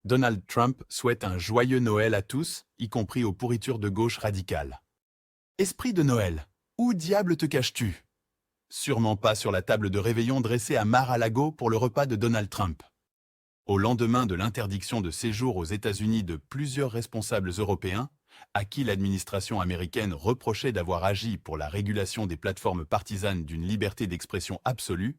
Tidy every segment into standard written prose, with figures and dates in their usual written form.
Donald Trump souhaite un joyeux Noël à tous, y compris aux pourritures de gauche radicale. Esprit de Noël, où diable te caches-tu? Sûrement pas sur la table de réveillon dressée à Mar-a-Lago pour le repas de Donald Trump. Au lendemain de l'interdiction de séjour aux États-Unis de plusieurs responsables européens, à qui l'administration américaine reprochait d'avoir agi pour la régulation des plateformes partisanes d'une liberté d'expression absolue,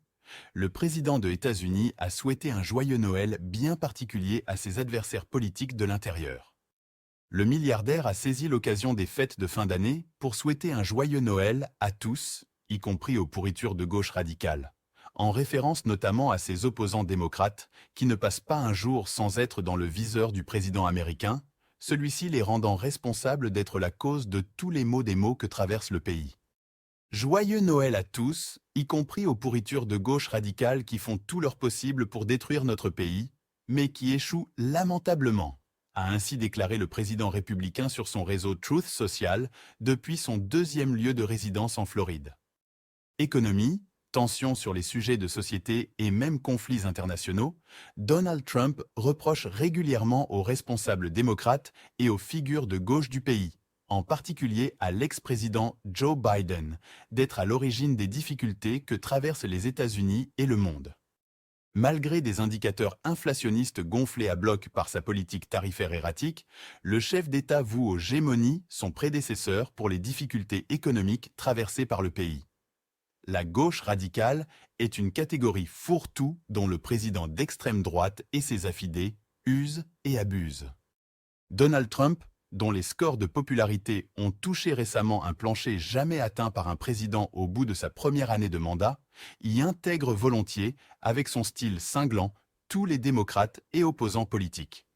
le président des États-Unis a souhaité un joyeux Noël bien particulier à ses adversaires politiques de l'intérieur. Le milliardaire a saisi l'occasion des fêtes de fin d'année pour souhaiter un joyeux Noël à tous, y compris aux pourritures de gauche radicale, en référence notamment à ses opposants démocrates qui ne passent pas un jour sans être dans le viseur du président américain, celui-ci les rendant responsables d'être la cause de tous les maux des maux que traverse le pays. Joyeux Noël à tous, y compris aux pourritures de gauche radicale qui font tout leur possible pour détruire notre pays, mais qui échouent lamentablement, a ainsi déclaré le président républicain sur son réseau Truth Social depuis son deuxième lieu de résidence en Floride. Économie, tensions sur les sujets de société et même conflits internationaux, Donald Trump reproche régulièrement aux responsables démocrates et aux figures de gauche du pays, en particulier à l'ex-président Joe Biden, d'être à l'origine des difficultés que traversent les États-Unis et le monde. Malgré des indicateurs inflationnistes gonflés à bloc par sa politique tarifaire erratique, le chef d'État voue aux gémonies son prédécesseur pour les difficultés économiques traversées par le pays. La gauche radicale est une catégorie fourre-tout dont le président d'extrême droite et ses affidés usent et abusent. Donald Trump, dont les scores de popularité ont touché récemment un plancher jamais atteint par un président au bout de sa première année de mandat, y intègre volontiers, avec son style cinglant, tous les démocrates et opposants politiques.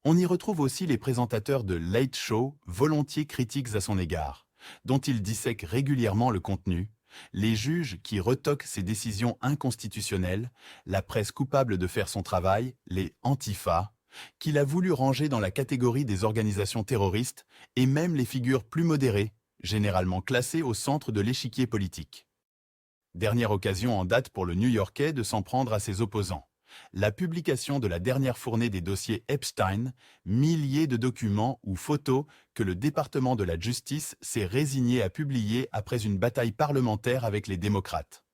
On y retrouve aussi les présentateurs de Late Show, volontiers critiques à son égard, dont il dissèque régulièrement le contenu, les juges qui retoquent ses décisions inconstitutionnelles, la presse coupable de faire son travail, les Antifa, qu'il a voulu ranger dans la catégorie des organisations terroristes, et même les figures plus modérées, généralement classées au centre de l'échiquier politique. Dernière occasion en date pour le New-Yorkais de s'en prendre à ses opposants. La publication de la dernière fournée des dossiers Epstein, milliers de documents ou photos que le département de la justice s'est résigné à publier après une bataille parlementaire avec les démocrates.